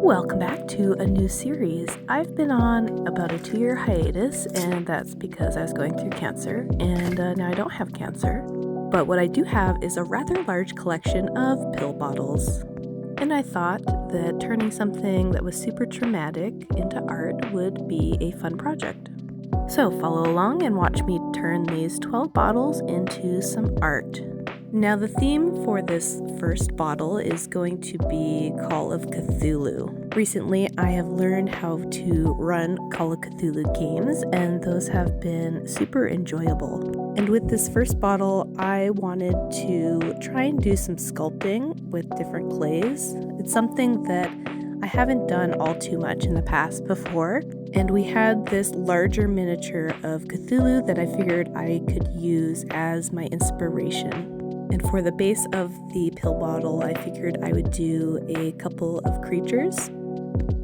Welcome back to a new series. I've been on about a 2-year hiatus, and that's because I was going through cancer, and now I don't have cancer. But what I do have is a rather large collection of pill bottles. And I thought that turning something that was super traumatic into art would be a fun project. So follow along and watch me turn these 12 bottles into some art. Now the theme for this first bottle is going to be Call of Cthulhu. Recently I have learned how to run Call of Cthulhu games, and those have been super enjoyable. And with this first bottle I wanted to try and do some sculpting with different clays. It's something that I haven't done all too much in the past before, and we had this larger miniature of Cthulhu that I figured I could use as my inspiration. And for the base of the pill bottle, I figured I would do a couple of creatures.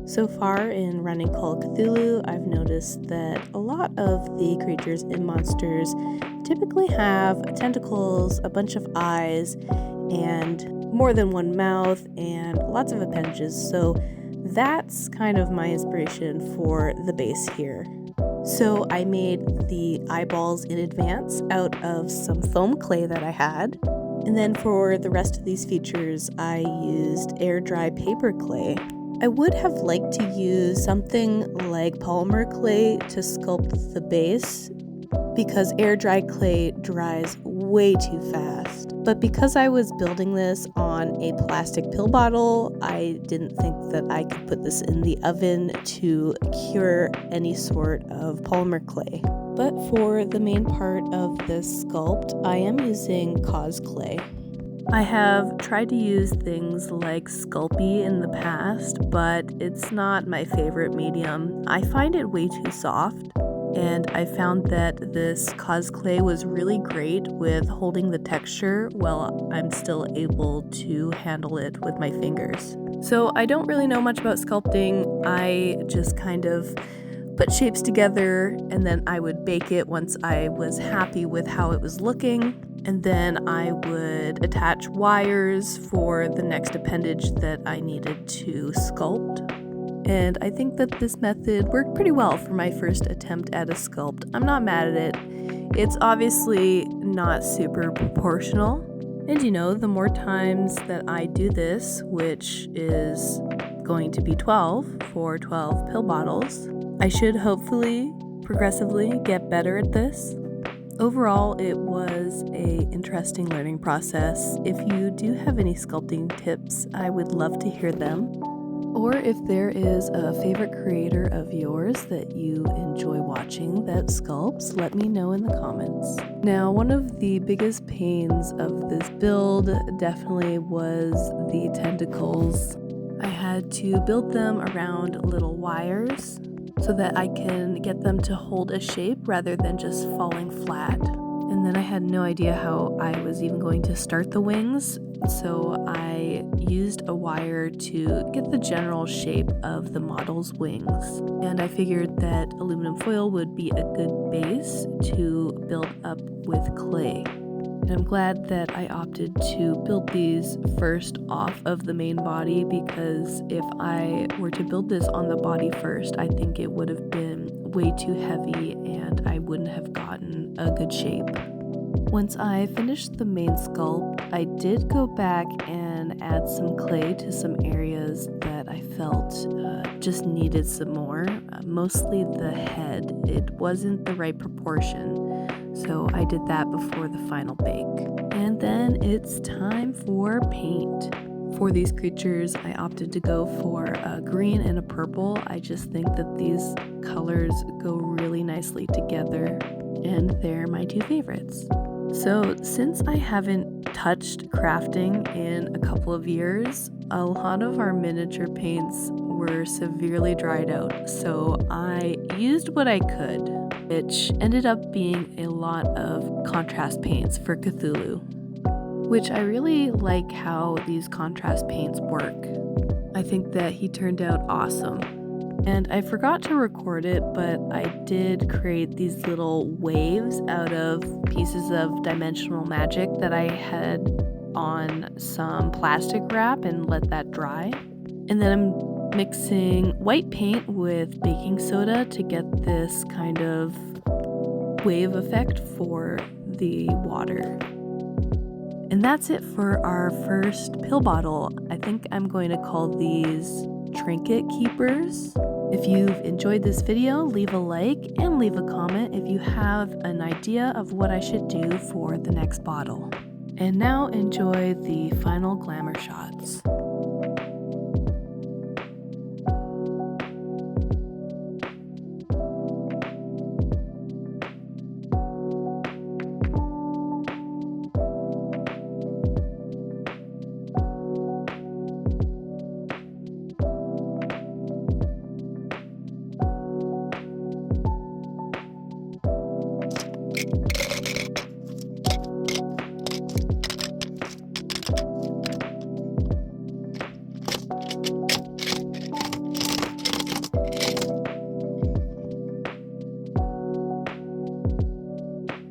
So far in running Call of Cthulhu, I've noticed that a lot of the creatures and monsters typically have tentacles, a bunch of eyes, and more than one mouth, and lots of appendages. So that's kind of my inspiration for the base here. So I made the eyeballs in advance out of some foam clay that I had. And then for the rest of these features, I used air dry paper clay. I would have liked to use something like polymer clay to sculpt the base, because air dry clay dries way too fast. But because I was building this on a plastic pill bottle, I didn't think that I could put this in the oven to cure any sort of polymer clay. But for the main part of this sculpt, I am using cause clay. I have tried to use things like Sculpey in the past, but it's not my favorite medium. I find it way too soft, and I found that this cause clay was really great with holding the texture while I'm still able to handle it with my fingers. So I don't really know much about sculpting. I just kind of put shapes together, and then I would bake it once I was happy with how it was looking. And then I would attach wires for the next appendage that I needed to sculpt. And I think that this method worked pretty well for my first attempt at a sculpt. I'm not mad at it. It's obviously not super proportional. And the more times that I do this, which is going to be 12 for 12 pill bottles, I should hopefully progressively get better at this. Overall, it was an interesting learning process. If you do have any sculpting tips, I would love to hear them. Or if there is a favorite creator of yours that you enjoy watching that sculpts, let me know in the comments. Now, one of the biggest pains of this build definitely was the tentacles. I had to build them around little wires so that I can get them to hold a shape rather than just falling flat. And then I had no idea how I was even going to start the wings, so I used a wire to get the general shape of the model's wings. And I figured that aluminum foil would be a good base to build up with clay. And I'm glad that I opted to build these first off of the main body, because if I were to build this on the body first, I think it would have been way too heavy and I wouldn't have gotten a good shape. Once I finished the main sculpt, I did go back and add some clay to some areas that I felt just needed some more, mostly the head. It wasn't the right proportion. So I did that before the final bake. And then it's time for paint. For these creatures, I opted to go for a green and a purple. I just think that these colors go really nicely together, and they're my two favorites. So since I haven't touched crafting in a couple of years, a lot of our miniature paints were severely dried out. So I used what I could, which ended up being a lot of contrast paints for Cthulhu, which I really like how these contrast paints work. I think that he turned out awesome. And I forgot to record it, but I did create these little waves out of pieces of dimensional magic that I had on some plastic wrap and let that dry. And then I'm mixing white paint with baking soda to get this kind of wave effect for the water. And that's it for our first pill bottle. I think I'm going to call these trinket keepers. If you've enjoyed this video, leave a like and leave a comment if you have an idea of what I should do for the next bottle. And now enjoy the final glamour shots.